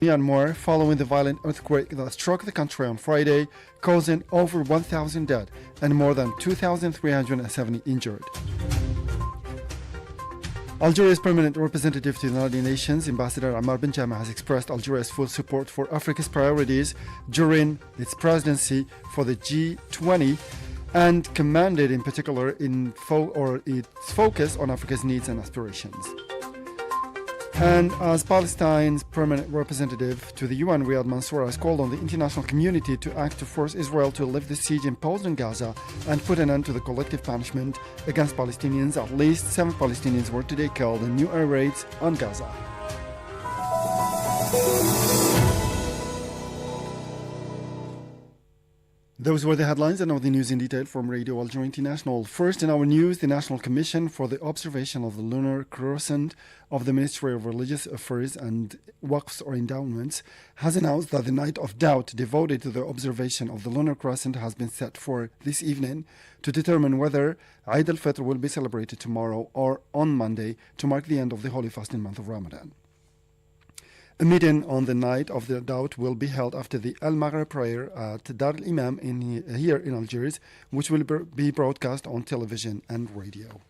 Myanmar following the violent earthquake that struck the country on Friday, causing over 1,000 dead and more than 2,370 injured. Algeria's permanent representative to the United Nations, Ambassador Ammar Benjama, has expressed Algeria's full support for Africa's priorities during its presidency for the G20 and commended in particular its focus on Africa's needs and aspirations. And as Palestine's permanent representative to the UN, Riyad Mansour has called on the international community to act to force Israel to lift the siege imposed on Gaza and put an end to the collective punishment against Palestinians. At least 7 Palestinians were today killed in new air raids on Gaza. Those were the headlines, and now the news in detail from Radio Algeria International. First in our news, the National Commission for the Observation of the Lunar Crescent of the Ministry of Religious Affairs and Waqfs or Endowments has announced that the Night of Doubt devoted to the observation of the Lunar Crescent has been set for this evening to determine whether Eid al-Fitr will be celebrated tomorrow or on Monday to mark the end of the holy fasting month of Ramadan. A meeting on the Night of the Doubt will be held after the Al-Maghrib prayer at Dar al-Imam here in Algiers, which will be broadcast on television and radio.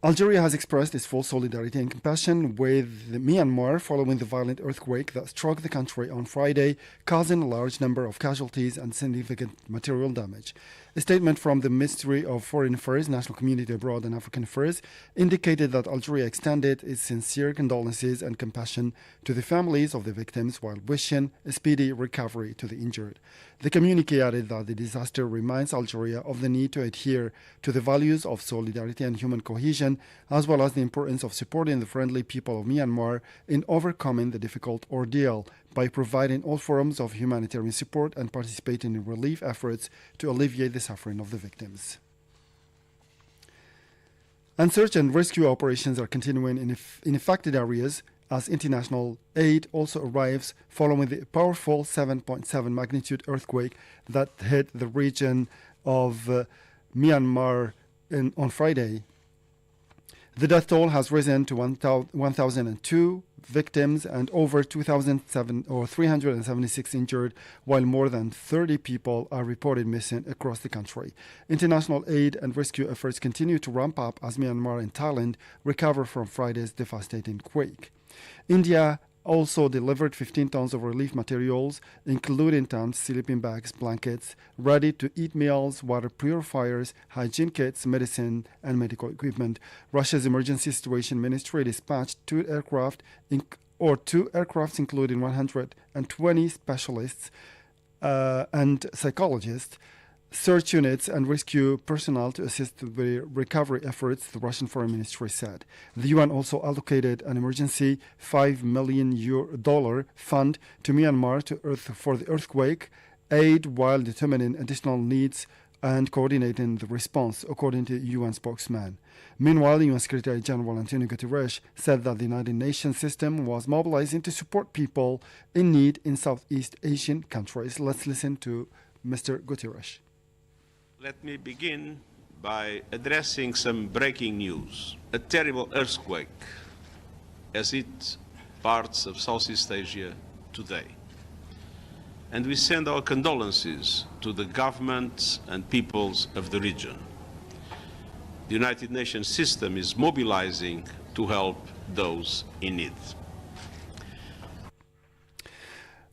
Algeria has expressed its full solidarity and compassion with Myanmar following the violent earthquake that struck the country on Friday, causing a large number of casualties and significant material damage. A statement from the Ministry of Foreign Affairs, National Community Abroad and African Affairs indicated that Algeria extended its sincere condolences and compassion to the families of the victims while wishing a speedy recovery to the injured. The communique added that the disaster reminds Algeria of the need to adhere to the values of solidarity and human cohesion, as well as the importance of supporting the friendly people of Myanmar in overcoming the difficult ordeal by providing all forms of humanitarian support and participating in relief efforts to alleviate the suffering of the victims. And search and rescue operations are continuing in affected areas as international aid also arrives following the powerful 7.7 magnitude earthquake that hit the region of Myanmar on Friday. The death toll has risen to 1,002 victims and over 376 injured, while more than 30 people are reported missing across the country. International aid and rescue efforts continue to ramp up as Myanmar and Thailand recover from Friday's devastating quake. India also delivered 15 tons of relief materials, including tents, sleeping bags, blankets, ready-to-eat meals, water purifiers, hygiene kits, medicine, and medical equipment. Russia's Emergency Situation Ministry dispatched 2 aircrafts, including 120 specialists and psychologists, search units and rescue personnel to assist with the recovery efforts, the Russian Foreign Ministry said. The UN also allocated an emergency $5 million fund to Myanmar for the earthquake aid while determining additional needs and coordinating the response, according to UN spokesman. Meanwhile, UN Secretary General Antonio Guterres said that the United Nations system was mobilizing to support people in need in Southeast Asian countries. Let's listen to Mr. Guterres. Let me begin by addressing some breaking news. A terrible earthquake has hit parts of Southeast Asia today. And we send our condolences to the governments and peoples of the region. The United Nations system is mobilizing to help those in need.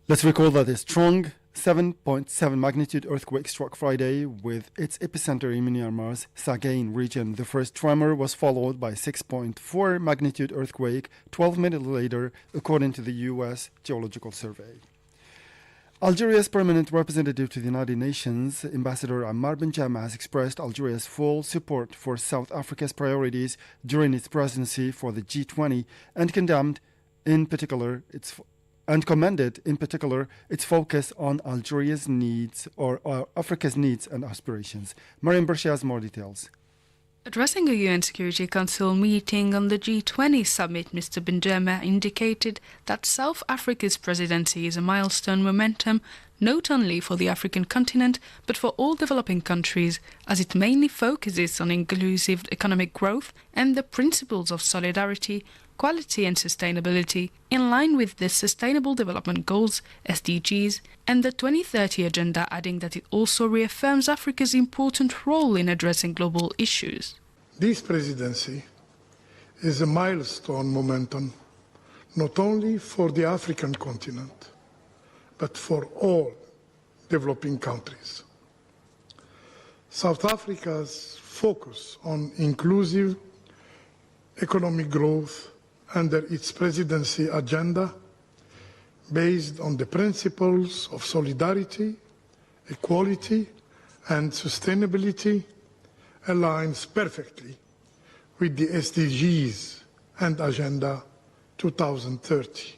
Let's recall that a strong 7.7 magnitude earthquake struck Friday with its epicenter in Myanmar's Sagaing region. The first tremor was followed by a 6.4 magnitude earthquake 12 minutes later, according to the U.S. Geological Survey. Algeria's permanent representative to the United Nations, Ambassador Ammar Benjama, has expressed Algeria's full support for South Africa's priorities during its presidency for the G20 and commended in particular its focus on Algeria's needs or Africa's needs and aspirations. Mariam Bershi has more details. Addressing a UN Security Council meeting on the G20 summit, Mr. Benjama indicated that South Africa's presidency is a milestone momentum not only for the African continent but for all developing countries, as it mainly focuses on inclusive economic growth and the principles of solidarity quality and sustainability in line with the Sustainable Development Goals, SDGs, and the 2030 Agenda, adding that it also reaffirms Africa's important role in addressing global issues. This presidency is a milestone momentum not only for the African continent, but for all developing countries. South Africa's focus on inclusive economic growth under its presidency agenda, based on the principles of solidarity, equality, and sustainability, aligns perfectly with the SDGs and Agenda 2030.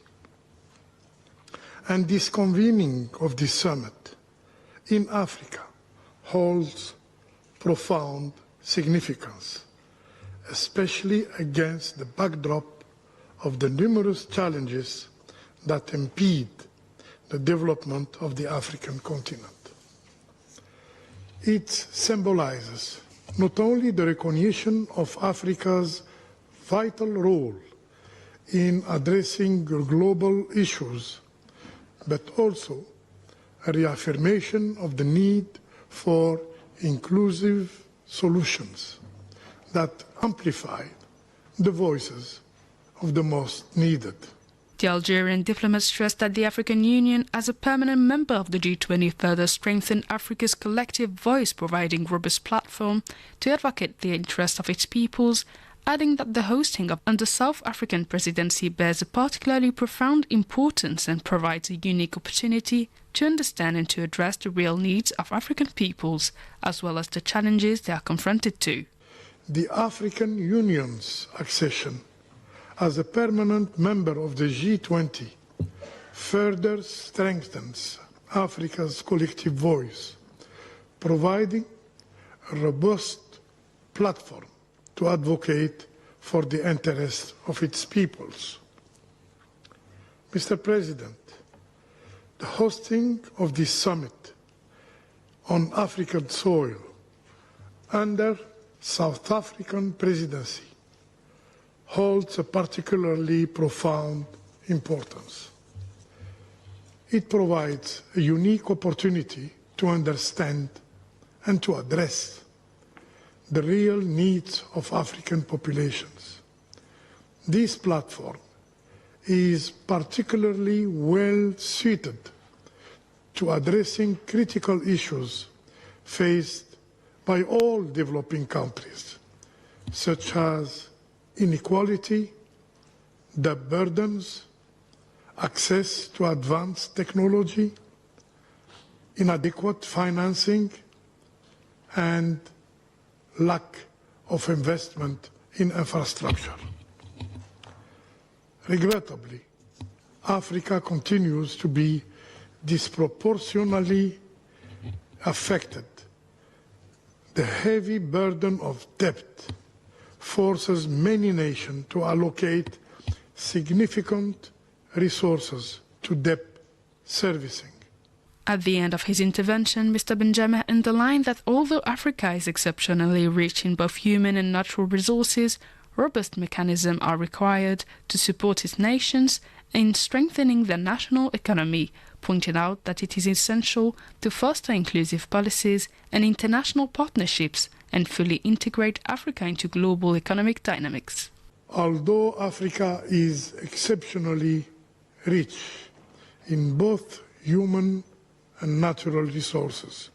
And this convening of this summit in Africa holds profound significance, especially against the backdrop of the numerous challenges that impede the development of the African continent. It symbolizes not only the recognition of Africa's vital role in addressing global issues, but also a reaffirmation of the need for inclusive solutions that amplify the voices of the most needed. The Algerian diplomat stressed that the African Union, as a permanent member of the G20, further strengthened Africa's collective voice, providing a robust platform to advocate the interests of its peoples, adding that the hosting of the South African presidency bears a particularly profound importance and provides a unique opportunity to understand and to address the real needs of African peoples, as well as the challenges they are confronted to. The African Union's accession as a permanent member of the G20 further strengthens Africa's collective voice, providing a robust platform to advocate for the interests of its peoples. Mr. President, the hosting of this summit on African soil under South African presidency holds a particularly profound importance. It provides a unique opportunity to understand and to address the real needs of African populations. This platform is particularly well suited to addressing critical issues faced by all developing countries, such as inequality, debt burdens, access to advanced technology, inadequate financing, and lack of investment in infrastructure. Regrettably, Africa continues to be disproportionately affected. The heavy burden of debt forces many nations to allocate significant resources to debt servicing. At the end of his intervention, Mr. Benjamin underlined that although Africa is exceptionally rich in both human and natural resources, robust mechanisms are required to support its nations in strengthening their national economy, pointing out that it is essential to foster inclusive policies and international partnerships and fully integrate Africa into global economic dynamics. Although Africa is exceptionally rich in both human and natural resources,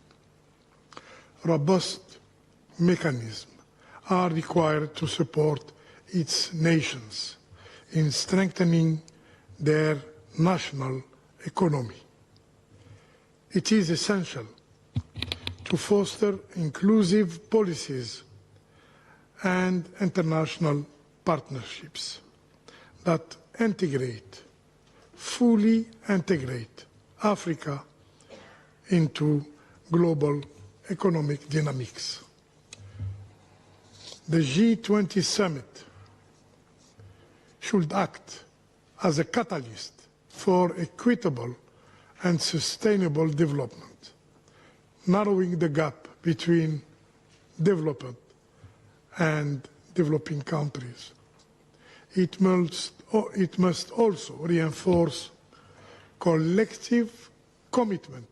robust mechanisms are required to support its nations in strengthening their national economy. It is essential to foster inclusive policies and international partnerships that fully integrate Africa into global economic dynamics. The G20 summit should act as a catalyst for equitable and sustainable development, narrowing the gap between developed and developing countries. it must also reinforce collective commitment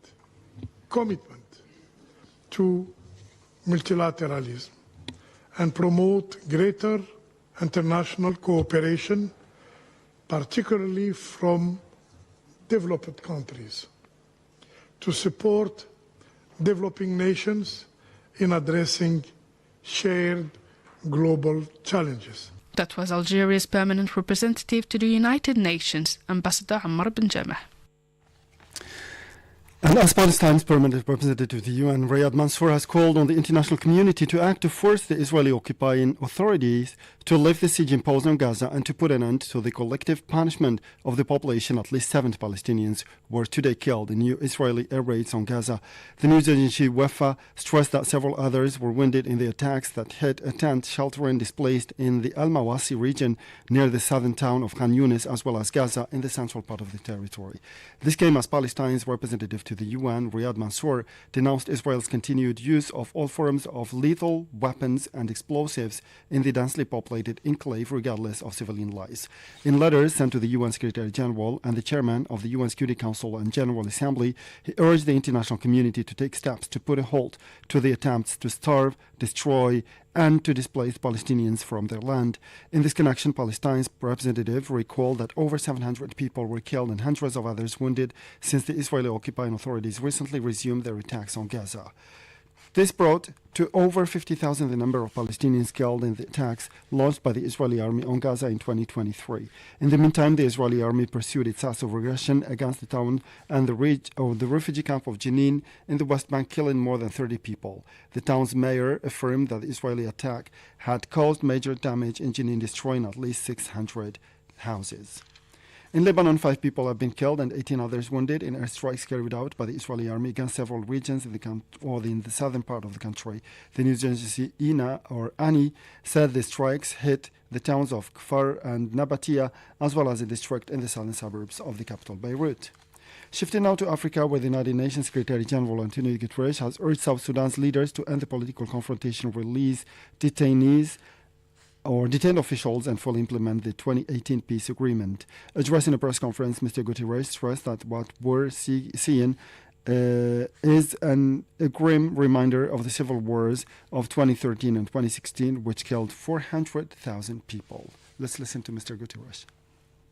to multilateralism and promote greater international cooperation, particularly from developed countries, to support developing nations in addressing shared global challenges. That was Algeria's permanent representative to the United Nations, Ambassador Ammar Ben Jameh. And as Palestine's permanent representative to the UN, Riyad Mansour has called on the international community to act to force the Israeli occupying authorities to lift the siege imposed on Gaza and to put an end to the collective punishment of the population. At least 7 Palestinians were today killed in new Israeli air raids on Gaza. The news agency WAFA stressed that several others were wounded in the attacks that hit a tent sheltering displaced in the Al-Mawasi region near the southern town of Khan Yunis, as well as Gaza in the central part of the territory. This came as Palestine's representative to the UN, Riyad Mansour, denounced Israel's continued use of all forms of lethal weapons and explosives in the densely populated enclave, regardless of civilian lives. In letters sent to the UN Secretary General and the chairman of the UN Security Council and General Assembly, he urged the international community to take steps to put a halt to the attempts to starve, destroy, and to displace Palestinians from their land. In this connection, Palestine's representative recalled that over 700 people were killed and hundreds of others wounded since the Israeli occupying authorities recently resumed their attacks on Gaza. This brought to over 50,000 the number of Palestinians killed in the attacks launched by the Israeli army on Gaza in 2023. In the meantime, the Israeli army pursued its acts of aggression against the town and the refugee camp of Jenin in the West Bank, killing more than 30 people. The town's mayor affirmed that the Israeli attack had caused major damage in Jenin, destroying at least 600 houses. In Lebanon, 5 people have been killed and 18 others wounded in airstrikes carried out by the Israeli army against several regions in the southern part of the country. The news agency ANI said the strikes hit the towns of Kfar and Nabatia, as well as a district in the southern suburbs of the capital, Beirut. Shifting now to Africa, where the United Nations Secretary General Antonio Guterres has urged South Sudan's leaders to end the political confrontation, release detainees or detained officials, and fully implement the 2018 peace agreement. Addressing a press conference, Mr. Guterres stressed that what we're seeing is a grim reminder of the civil wars of 2013 and 2016, which killed 400,000 people. Let's listen to Mr. Guterres.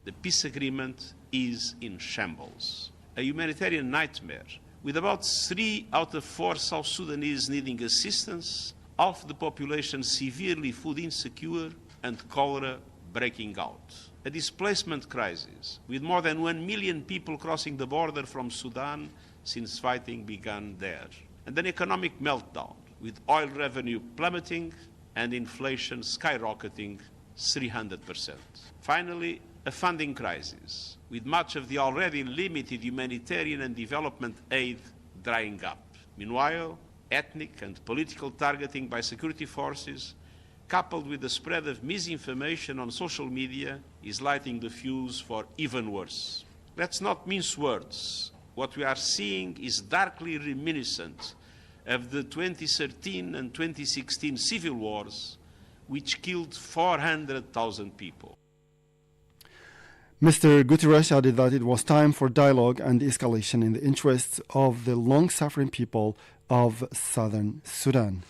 The peace agreement is in shambles, a humanitarian nightmare, with about 3 out of 4 South Sudanese needing assistance, half the population severely food insecure, and cholera breaking out. A displacement crisis, with more than 1 million people crossing the border from Sudan since fighting began there. And an economic meltdown, with oil revenue plummeting and inflation skyrocketing 300%. Finally, a funding crisis, with much of the already limited humanitarian and development aid drying up. Meanwhile, ethnic and political targeting by security forces, coupled with the spread of misinformation on social media, is lighting the fuse for even worse. Let's not mince words. What we are seeing is darkly reminiscent of the 2013 and 2016 civil wars, which killed 400,000 people. Mr. Guterres added that it was time for dialogue and escalation in the interests of the long-suffering people of southern Sudan.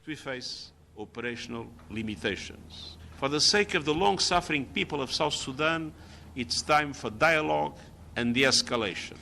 We face operational limitations. For the sake of the long-suffering people of South Sudan, it's time for dialogue and de-escalation.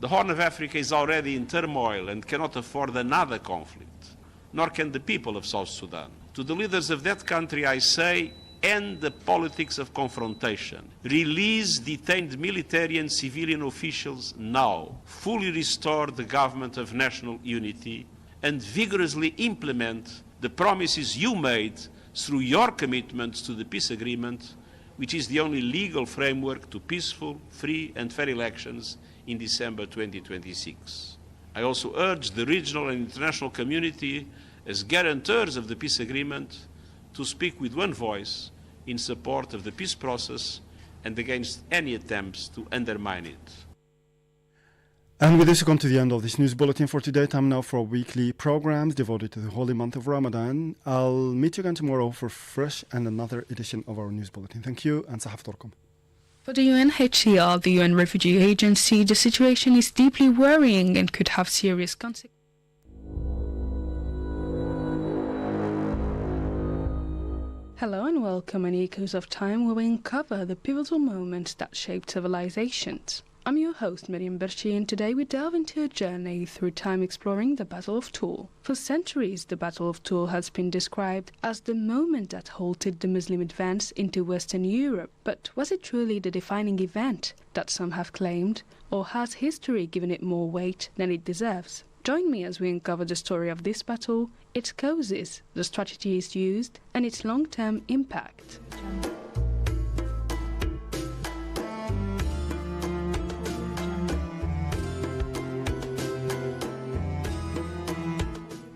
The Horn of Africa is already in turmoil and cannot afford another conflict, nor can the people of South Sudan. To the leaders of that country, I say, end the politics of confrontation. Release detained military and civilian officials now. Fully restore the government of national unity and vigorously implement the promises you made through your commitments to the peace agreement, which is the only legal framework to peaceful, free and fair elections in December 2026. I also urge the regional and international community as guarantors of the peace agreement to speak with one voice in support of the peace process and against any attempts to undermine it. And with this, we come to the end of this news bulletin for today. Time now for weekly programs devoted to the holy month of Ramadan. I'll meet you again tomorrow for fresh and another edition of our news bulletin. Thank you, and صحفتكم. For the UNHCR, the UN Refugee Agency, the situation is deeply worrying and could have serious consequences. Hello and welcome in Echoes of Time, where we uncover the pivotal moments that shaped civilizations. I'm your host, Miriam Berchi, and today we delve into a journey through time exploring the Battle of Tours. For centuries, the Battle of Tours has been described as the moment that halted the Muslim advance into Western Europe. But was it truly the defining event that some have claimed, or has history given it more weight than it deserves? Join me as we uncover the story of this battle, its causes, the strategies used, and its long-term impact.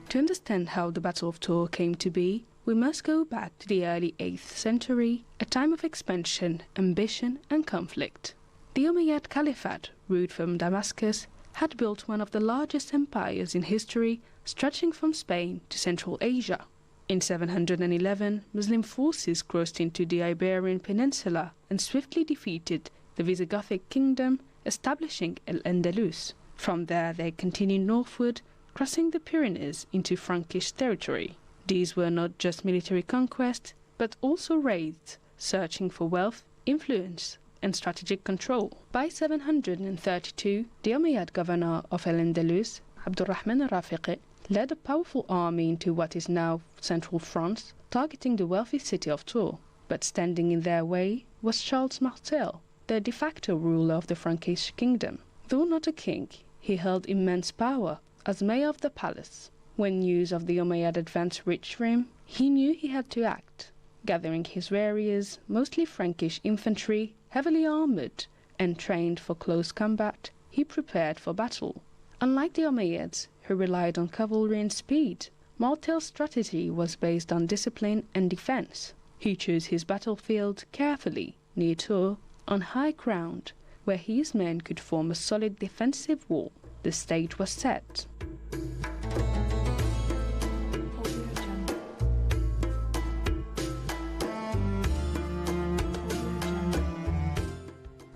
To understand how the Battle of Tours came to be, we must go back to the early 8th century, a time of expansion, ambition and conflict. The Umayyad Caliphate, ruled from Damascus, had built one of the largest empires in history, stretching from Spain to Central Asia. In 711, Muslim forces crossed into the Iberian Peninsula and swiftly defeated the Visigothic kingdom, establishing Al-Andalus. From there they continued northward, crossing the Pyrenees into Frankish territory. These were not just military conquests, but also raids, searching for wealth, influence, and strategic control. By 732, the Umayyad governor of Al-Andalus, Abdurrahman al-Rafiqi, led a powerful army into what is now central France, targeting the wealthy city of Tours. But standing in their way was Charles Martel, the de facto ruler of the Frankish kingdom. Though not a king, he held immense power as mayor of the palace. When news of the Umayyad advance reached him, he knew he had to act. Gathering his warriors, mostly Frankish infantry, heavily armored and trained for close combat, he prepared for battle. Unlike the Umayyads, who relied on cavalry and speed, Martel's strategy was based on discipline and defense. He chose his battlefield carefully, near Tours, on high ground, where his men could form a solid defensive wall. The stage was set.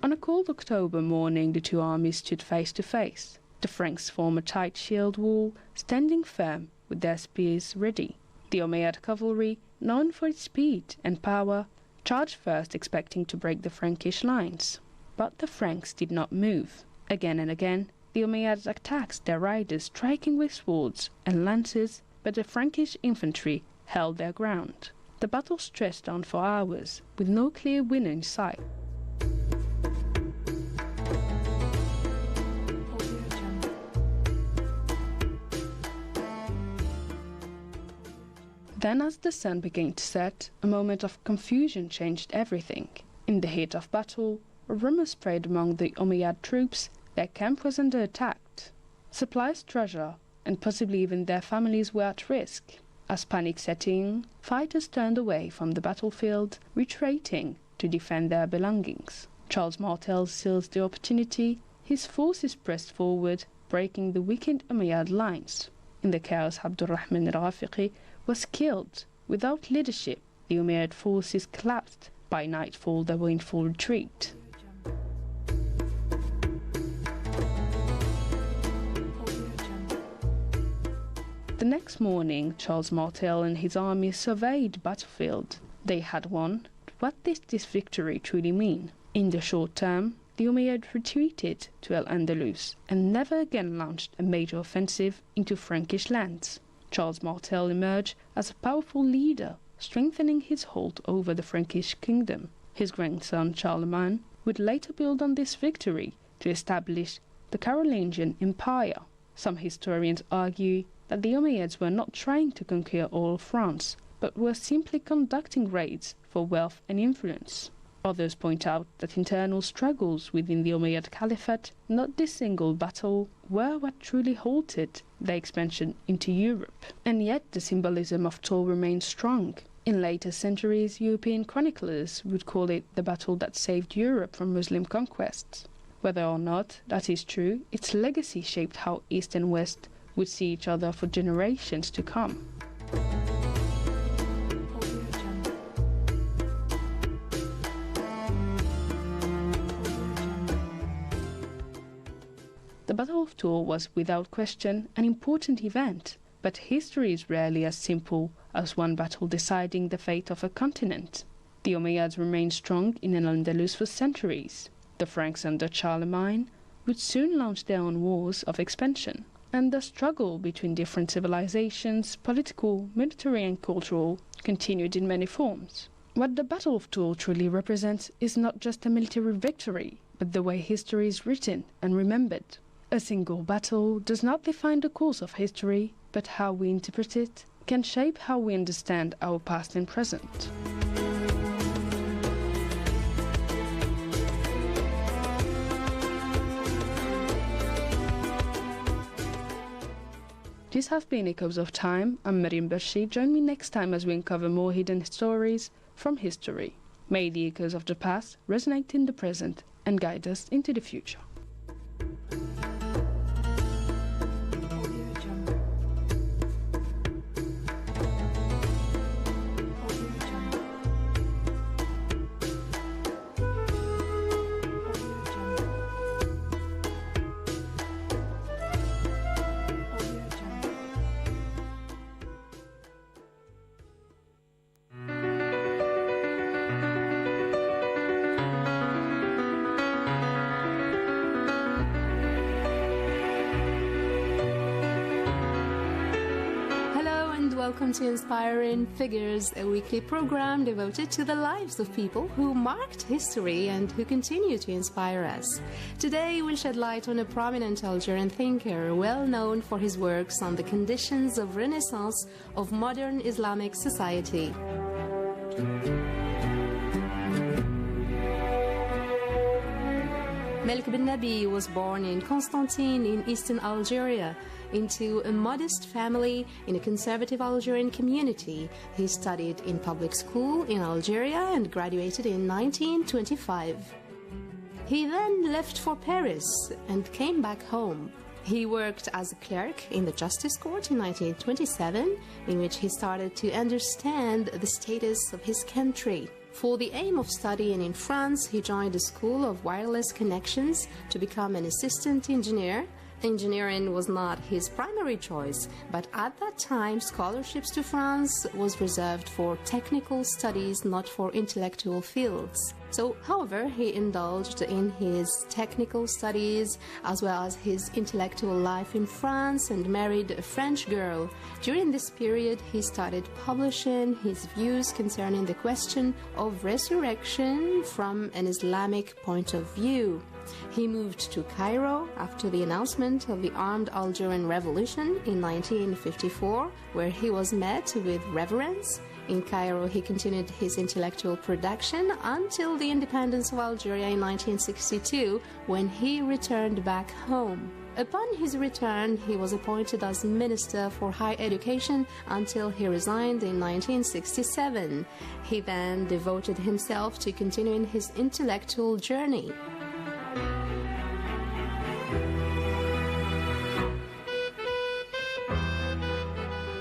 On a cold October morning, the two armies stood face to face. The Franks formed a tight shield wall, standing firm with their spears ready. The Umayyad cavalry, known for its speed and power, charged first, expecting to break the Frankish lines. But the Franks did not move. Again and again, the Umayyads attacked their riders, striking with swords and lances, but the Frankish infantry held their ground. The battle stretched on for hours, with no clear winner in sight. Then, as the sun began to set, a moment of confusion changed everything. In the heat of battle, a rumor spread among the Umayyad troops their camp was under attack. Supplies, treasure, and possibly even their families were at risk. As panic set in, fighters turned away from the battlefield, retreating to defend their belongings. Charles Martel seized the opportunity. His forces pressed forward, breaking the weakened Umayyad lines. In the chaos, Abdurrahman al-Rafiqi was killed. Without leadership, the Umayyad forces collapsed. By nightfall, they were in full retreat. The next morning, Charles Martel and his army surveyed the battlefield. They had won. What did this victory truly mean? In the short term, the Umayyad retreated to Al-Andalus and never again launched a major offensive into Frankish lands. Charles Martel emerged as a powerful leader, strengthening his hold over the Frankish kingdom. His grandson Charlemagne would later build on this victory to establish the Carolingian Empire. Some historians argue that the Umayyads were not trying to conquer all of France, but were simply conducting raids for wealth and influence. Others point out that internal struggles within the Umayyad Caliphate, not this single battle, were what truly halted their expansion into Europe. And yet the symbolism of Tours remains strong. In later centuries, European chroniclers would call it the battle that saved Europe from Muslim conquests. Whether or not that is true, its legacy shaped how East and West would see each other for generations to come. The Battle of Tours was without question an important event, but history is rarely as simple as one battle deciding the fate of a continent. The Umayyads remained strong in Al-Andalus for centuries. The Franks under Charlemagne would soon launch their own wars of expansion, and the struggle between different civilizations, political, military and cultural, continued in many forms. What the Battle of Tours truly represents is not just a military victory, but the way history is written and remembered. A single battle does not define the course of history, but how we interpret it can shape how we understand our past and present. This has been Echoes of Time. I'm Mariam Bashir. Join me next time as we uncover more hidden stories from history. May the echoes of the past resonate in the present and guide us into the future. Welcome to Inspiring Figures, a weekly program devoted to the lives of people who marked history and who continue to inspire us. Today we'll shed light on a prominent Algerian thinker, well known for his works on the conditions of renaissance of modern Islamic society. Melk bin Nabi was born in Constantine in eastern Algeria into a modest family in a conservative Algerian community. He studied in public school in Algeria and graduated in 1925. He then left for Paris and came back home. He worked as a clerk in the Justice Court in 1927, in which he started to understand the status of his country. For the aim of studying in France, he joined a school of wireless connections to become an assistant engineer. Engineering was not his primary choice, but at that time scholarships to France was reserved for technical studies, not for intellectual fields. So, however, he indulged in his technical studies as well as his intellectual life in France and married a French girl. During this period, he started publishing his views concerning the question of resurrection from an Islamic point of view. He moved to Cairo after the announcement of the Armed Algerian Revolution in 1954, where he was met with reverence. In Cairo, he continued his intellectual production until the independence of Algeria in 1962, when he returned back home. Upon his return, he was appointed as Minister for Higher Education until he resigned in 1967. He then devoted himself to continuing his intellectual journey.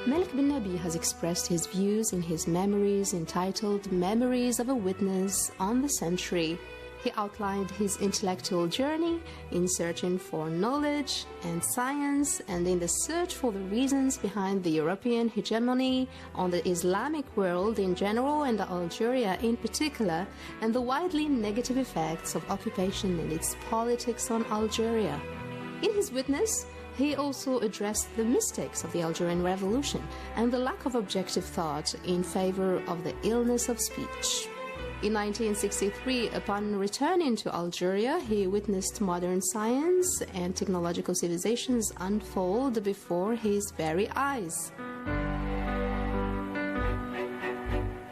Melk bin Nabi has expressed his views in his memoirs entitled Memories of a Witness on the Century. He outlined his intellectual journey in searching for knowledge and science and in the search for the reasons behind the European hegemony on the Islamic world in general and Algeria in particular, and the widely negative effects of occupation and its politics on Algeria. In his witness, he also addressed the mistakes of the Algerian Revolution and the lack of objective thought in favor of the illness of speech. In 1963, upon returning to Algeria, he witnessed modern science and technological civilizations unfold before his very eyes.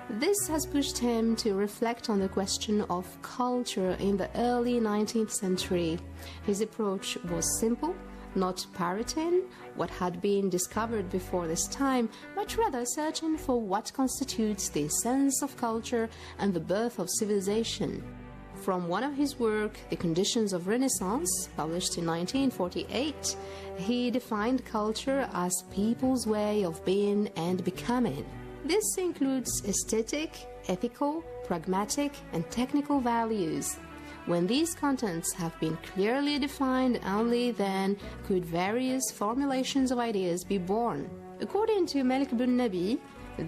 This has pushed him to reflect on the question of culture in the early 19th century. His approach was simple, not parroting what had been discovered before this time, but rather searching for what constitutes the essence of culture and the birth of civilization. From one of his work, The Conditions of Renaissance, published in 1948, he defined culture as people's way of being and becoming. This includes aesthetic, ethical, pragmatic, and technical values. When these contents have been clearly defined, only then could various formulations of ideas be born. According to Malik bin Nabi,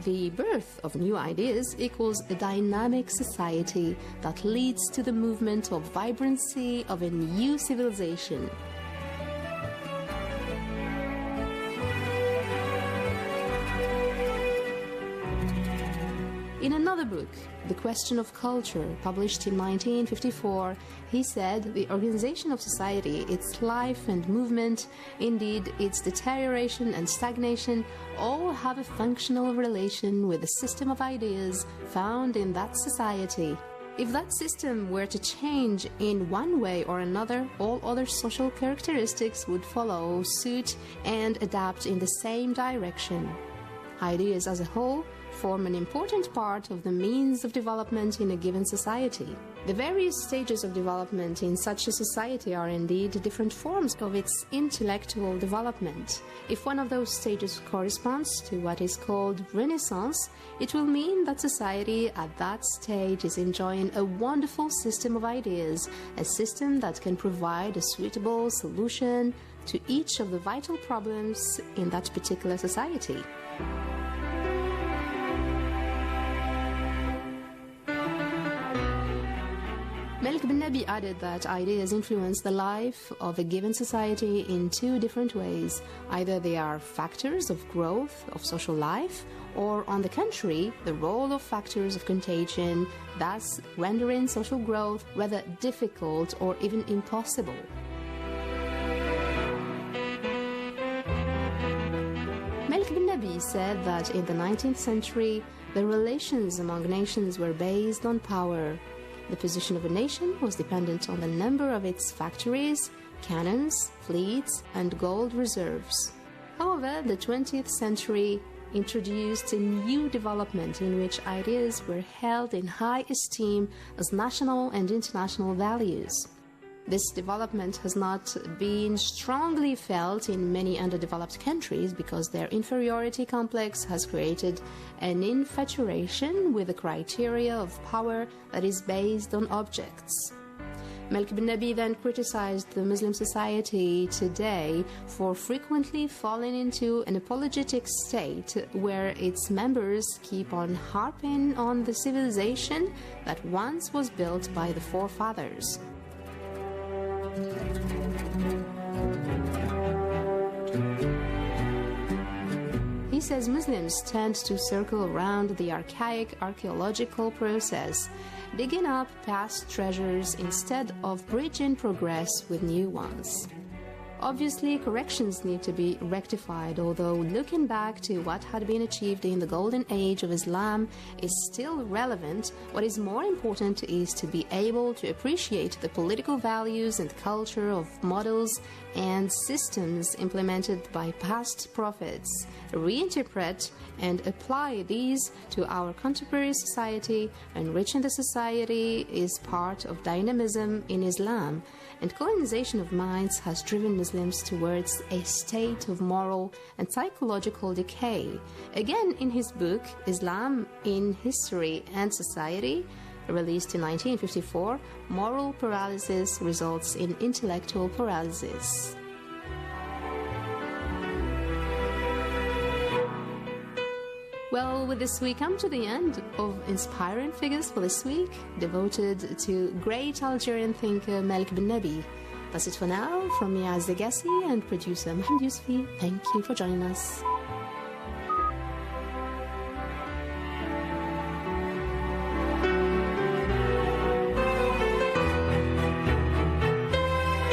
the birth of new ideas equals a dynamic society that leads to the movement of vibrancy of a new civilization. In another book, The Question of Culture, published in 1954, he said the organization of society, its life and movement, indeed its deterioration and stagnation, all have a functional relation with the system of ideas found in that society. If that system were to change in one way or another, all other social characteristics would follow suit and adapt in the same direction. Ideas as a whole form an important part of the means of development in a given society. The various stages of development in such a society are indeed different forms of its intellectual development. If one of those stages corresponds to what is called Renaissance, it will mean that society at that stage is enjoying a wonderful system of ideas, a system that can provide a suitable solution to each of the vital problems in that particular society. Malik bin Nabi added that ideas influence the life of a given society in two different ways. Either they are factors of growth of social life, or on the contrary, the role of factors of contagion, thus rendering social growth rather difficult or even impossible. Malik bin Nabi said that in the 19th century, the relations among nations were based on power. The position of a nation was dependent on the number of its factories, cannons, fleets, and gold reserves. However, the 20th century introduced a new development in which ideas were held in high esteem as national and international values. This development has not been strongly felt in many underdeveloped countries because their inferiority complex has created an infatuation with the criteria of power that is based on objects. Malik bin Nabi then criticized the Muslim society today for frequently falling into an apologetic state where its members keep on harping on the civilization that once was built by the forefathers. He says Muslims tend to circle around the archaic archaeological process, digging up past treasures instead of bridging progress with new ones. Obviously, corrections need to be rectified, although looking back to what had been achieved in the golden age of Islam is still relevant. What is more important is to be able to appreciate the political values and culture of models and systems implemented by past prophets, reinterpret and apply these to our contemporary society. Enriching the society is part of dynamism in Islam, and colonization of minds has driven Muslims towards a state of moral and psychological decay. Again, in his book, Islam in History and Society, released in 1954, moral paralysis results in intellectual paralysis. Well, with this we come to the end of Inspiring Figures for this week, devoted to great Algerian thinker Malik bin Nabi. That's it for now. From me, Azza Gassi, and producer Mohamed Yousfi, thank you for joining us.